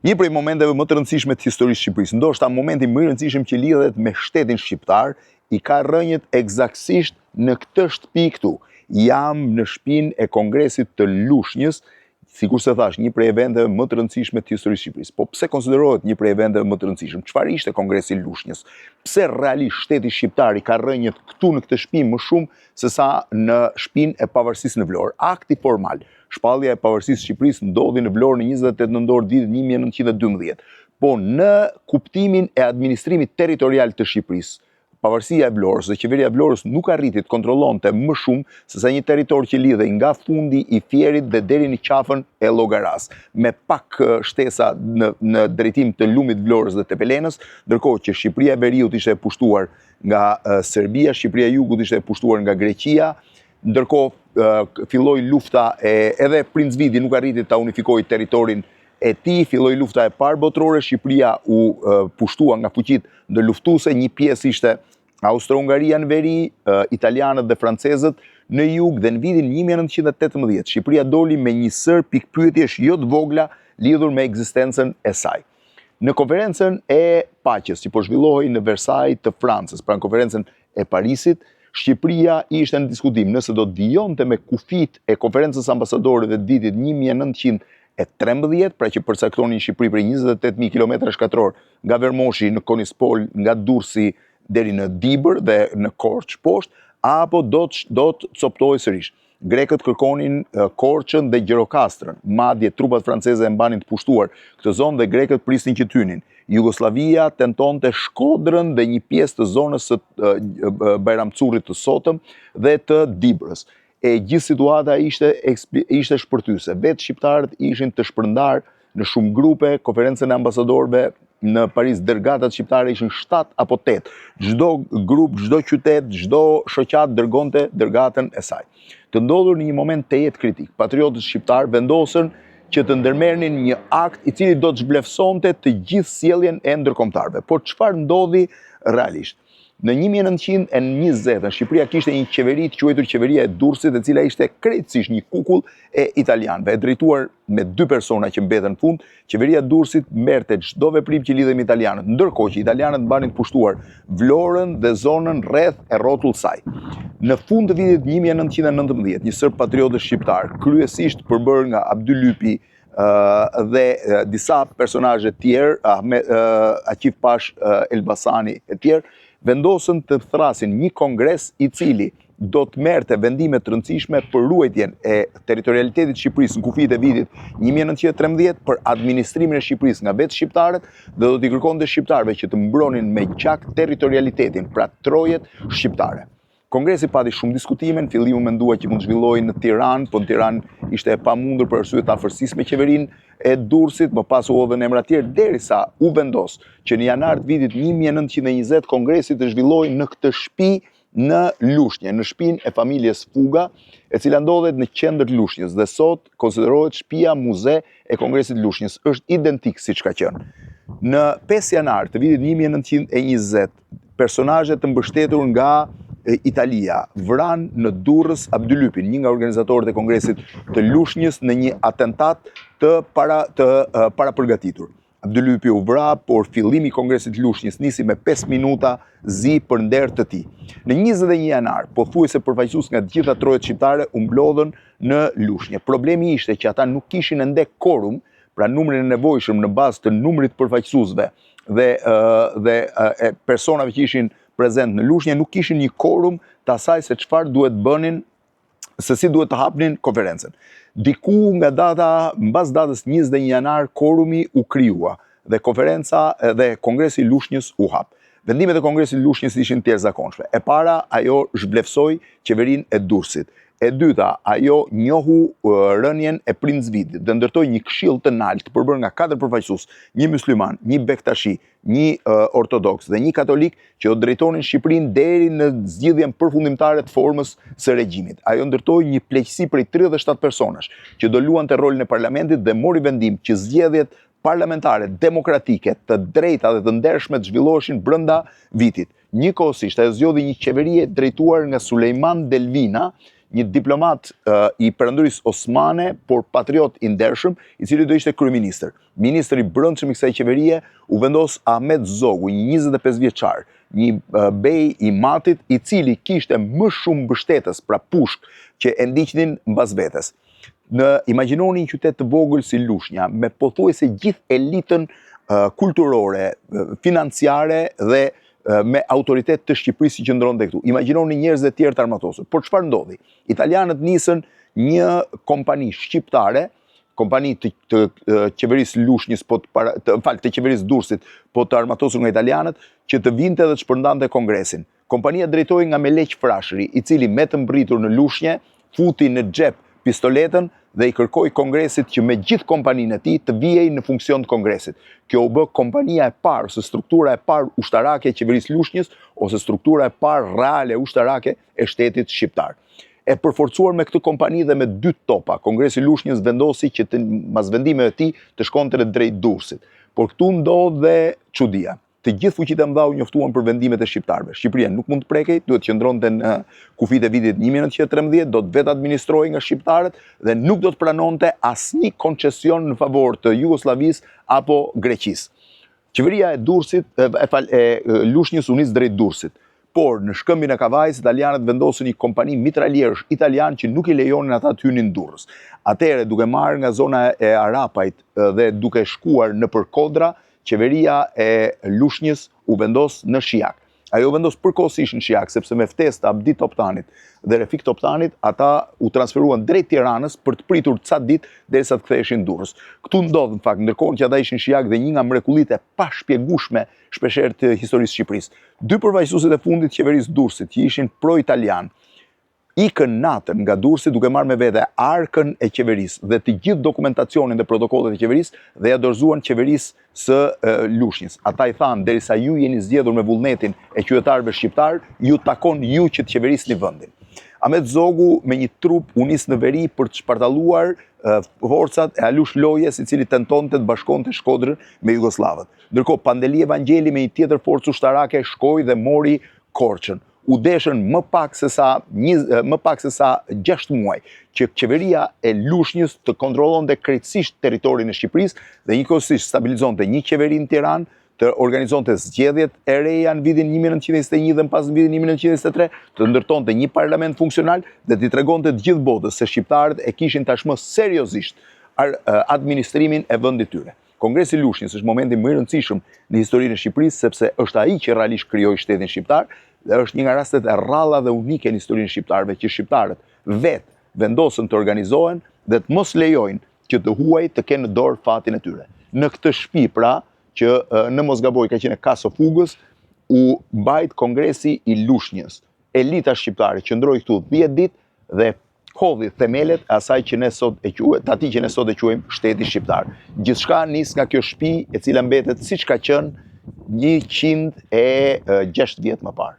Një prej momenteve më të rëndësishme të historisë së Shqipërisë, ndoshta momenti më i rëndësishëm që lidhet me shtetin shqiptar, i ka rënjët eksaktësisht në këtë shtëpi këtu. Jam në shtëpinë e Kongresit të Lushnjës, sikur se thash, një prej eventeve më të rëndësishme të historisë së Shqipërisë. Po pse konsiderohet një prej eventeve më të rëndësishëm? Çfarë ishte Kongresi i Lushnjës? Pse realisht shteti shqiptar i ka rënjët këtu në këtë shtëpi më shumë se sa në shtëpinë e Pavarësisë në Vlorë? Akti formal. Shpallja e Pavarësisë së Shqipërisë ndodhi në Vlorë në 28 nëntor vitin 1912. Po në kuptimin e administrimit territorial të Shqipërisë, pavarësia e Vlorës dhe qeveria e Vlorës nuk arriti të kontrollonte më shumë se sa një territor që lidhej nga fundi i Fierit dhe deri në qafën e Llogaras, me pak shtesa në drejtim të lumit Vlorës dhe Tepelenës, ndërkohë që Shqipëria e Veriut ishte e pushtuar nga Serbia, Shqipëria e Jugut ishte e pushtuar nga Greqia, ndërkohë filloi lufta edhe Princ Vidi nuk arriti ta unifikojë territorin e tij, filloi lufta e parë botërore, Shqipëria u pushtua nga fuqitë ndërluftuese, një pjesë ishte Austro-Hungaria në veri, italianët dhe francezët në jug, dhe në vitin 1918 Shqipëria doli me një sër pikpyetjesh jo të vogla lidhur me ekzistencën e saj. Në konferencën e paqes që po zhvillohej në Versailles të Francës, pra në konferencën e Parisit, Shqipëria ishte në diskutim nëse do të vijonte me kufit e konferencës ambasadorëve të vitit 1913, pra që përcaktonin Shqipëri për 28.000 km2 nga Vermoshi në Konispol, nga Durrësi deri në Dibër dhe në Korçë poshtë, apo do të coptohej sërish. Grekët kërkonin Korçën dhe Gjirokastrën, madje trupat franceze e mbanin të pushtuar këtë zonë dhe grekët prisnin që t'hynin. Jugoslavia tentonte Shkodrën dhe një pjesë të zonës së Bajramcullit të sotëm dhe të Dibrës. E gjithë situata ishte shpërtyse. Vetë shqiptarët ishin të shpërndar në shumë grupe, konferencën e ambasadorëve në Paris, dërgatat shqiptare ishin 7 apo 8. Çdo grup, çdo qytet, çdo shoqat dërgonte dërgatën e saj. Të ndodhur në një moment të jetë kritik, patriotët shqiptar vendosën që të ndërmerrnin një akt i cili do të zhvlerësonte të gjithë sjelljen e ndërkombëtarëve. Por çfarë ndodhi realisht? Në 1920 Shqipëria kishte një qeveri të quajtur qeveria e Durrësit, e cila ishte krejtësisht një kukull e italianëve, e drejtuar me 2 persona që mbetën në fund. Qeveria e Durrësit merrte çdo veprim që lidhej me italianët, ndërkohë që italianët mbanin të pushtuar Vlorën dhe zonën rreth e rrotull saj. Në fund të vitit 1919, një sërb patriotësh shqiptar, kryesisht përbërë nga Abdylypi dhe disa personazhe të tjerë, Aqif Pash Elbasani e tjerë, vendosën të thrasin një kongres i cili do të merrte vendime të rëndësishme për ruajtjen e territorialitetit të Shqipërisë në kufijtë e vitit 1913, për administrimin e Shqipërisë nga vetë shqiptarët, dhe do t'i kërkonte shqiptarëve që të mbronin me gjak territorialitetin, pra trojet shqiptare. Kongresi pati shumë diskutime, në fillim u mendua që mund të zhvillohej në Tiranë, po në Tiranë ishte e pamundur për arsye të afërsisë me qeverinë e Durrësit, më pas u hodhën emra të tjerë, derisa u vendos që në janar të vitit 1920 kongresi të zhvillohej në këtë shtëpi në Lushnjë, në shtëpinë e familjes Fuga, e cila ndodhet në qendër të Lushnjës dhe sot konsiderohet shtëpia muze e Kongresit të Lushnjës, është identik siç ka qenë. Në 5 janar të vitit 1920, personazhe të mbështetur nga Italia vran në Durrës Abdylypin, një nga organizatorët e Kongresit të Lushnjës, në një atentat të parapërgatitur. Abdylypi u vra, por fillimi i Kongresit të Lushnjës nisi me 5 minuta zi për nder të tij. Në 21 janar, pothuajse përfaqësues nga të gjitha trojet shqiptare u mblodhën në Lushnjë. Problemi ishte që ata nuk kishin ende quorum, pra numrin e nevojshëm në bazë të numrit përfaqësuesve dhe personave që ishin prezent në Lushnjë, nuk kishin një quorum të asaj se çfarë duhet bënin, se si duhet të hapnin konferencën. Diku nga mbas datës 21 janar, quorumi u krijua dhe konferenca dhe Kongresi i Lushnjës u hap. Vendimet e Kongresit të Lushnjës ishin të jashtëzakonshme. E para, ajo zhvlerësoi qeverinë e Durrësit. E dyta, ajo njohu rënien e Princ Vidit dhe ndërtoi një këshill të lartë përbërë nga 4 përfaqësues, një mysliman, një bektashi, një ortodoks dhe një katolik, që do drejtonin Shqipërinë deri në zgjidhjen përfundimtare të formës së regjimit. Ajo ndërtoi një pleqësi prej 37 personash që do luante rolin e parlamentit dhe mori vendim që zgjedhjet parlamentare demokratike të drejta dhe të ndershme të zhvilloheshin brenda vitit. Njëkohësisht ajo zgjodhi një qeveri drejtuar nga Sulejman Delvina, një diplomat i Perandorisë Osmane, por patriot i ndershëm, i cili do ishte kryeministër. Ministri i brendshëm i kësaj qeverie u vendos Ahmet Zogu, një 25 vjeçar, një bej i Matit, i cili kishte më shumë mbështetës, pra pushk, që e ndiqnin mbas vetes. Imagjinoni një qytet të vogël si Lushnja, me pothuajse gjithë elitën kulturore, financiare dhe me autoritet të Shqipërisë që qëndronte këtu. Imagjinoni njerëz të tjerë të armatosur. Por çfarë ndodhi? Italianët nisën një kompani shqiptare, kompani të qeverisë Lushnjës, të qeverisë Durrësit, po të armatosur nga italianët, që të vinte dhe të shpërndante kongresin. Kompania drejtohej nga Meleq Frashëri, i cili me të mbritur në Lushnjë, futi në xhep pistoletën dhe i kërkoi kongresit që me gjithë kompaninë e tij të vijej në funksion të kongresit. Kjo u bë kompania e parë, ose struktura e parë ushtarake e qeverisë Lushnjës, ose struktura e parë reale ushtarake e shtetit shqiptar. E përforcuar me këtë kompani dhe me 2 topa, Kongresi i Lushnjës vendosi që mas vendimeve të tij të shkonte drejt Durrësit. Por këtu ndodh dhe çudia. Të gjithë fuqitë e mëdha u njoftuan për vendimet e shqiptarëve. Shqipëria nuk mund të prekej, duhet të qëndronte në kufit e vitit 1913, do të vetë administrohej nga shqiptarët dhe nuk do të pranonte asnjë koncesion në favor të Jugosllavisë apo Greqisë. Qeveria e Durrësit, Lushnjës u nis drejt Durrësit. Por në shkëmbin e Kavajës, italianët vendosën një kompani mitraljierësh italian që nuk i lejonin ata të hynin Durrës. Atëherë, duke marrë nga zona e Arapajt dhe duke shkuar nëpër Kodra, qeveria e Lushnjës u vendos në Shijak. Ajo u vendos përkohësisht në Shijak, sepse me ftesë të Abdi Toptanit dhe Refik Toptanit, ata u transferuan drejt Tiranës për të pritur ca ditë derisa të ktheheshin Durrës. Këtu ndodh në fakt, ndërkohë që ata ishin në Shijak, dhe një nga mrekullitë e pashpjegueshme shpeshherë të historisë së Shqipërisë. 2 përfaqësuesit e fundit të qeverisë Durrësit, që ishin pro-italian, ikën natën nga Durrësi duke marrë me vete arkën e qeverisë dhe të gjithë dokumentacionin dhe protokollet e qeverisë dhe ja dorëzuan qeverisë së Lushnjës. Ata i thanë, derisa ju jeni zgjedhur me vullnetin e qytetarëve shqiptar, ju takon ju që të qeverisni vendin. Ahmet Zogu me një trup u nis në veri për të shpartalluar forcat e Alush Lojes, i cili tentonte të bashkonte Shkodrën me Jugoslavët. Ndërkohë Pandeli Evangeli me një tjetër forcë ushtarake shkoi dhe mori Korçën. U deshën më pak se sa 6 muaj që qeveria e Lushnjës të kontrollonte krejtësisht territorin e Shqipërisë dhe njëkohësisht stabilizonte një qeveri në Tiranë, të organizonte zgjedhjet e reja në vitin 1921 dhe pas në vitin 1923, të ndërtonte një parlament funksional dhe t'i tregonte të gjithë botës se shqiptarët e kishin tashmë seriozisht administrimin e vendit tyre. Kongresi i Lushnjës është momenti më i rëndësishëm në historinë e Shqipërisë, sepse është ai që realisht krijoi shtetin shqiptar dhe është një nga rastet e rralla dhe unike në historinë e shqiptarëve që shqiptarët vetë vendosën të organizohen dhe të mos lejojnë që të huaj të kenë në dorë fatin e tyre. Në këtë shtëpi, pra, që në mos gaboj ka qenë Kaso Fugës, u mbajt Kongresi i Lushnjës. Elita shqiptare qëndroi këtu 10 ditë dhe hodhi themelet e asaj që ne sot e quajmë shteti shqiptar. Gjithçka nis nga kjo shtëpi, e cila mbetet siç ka qenë 106 vjet më parë.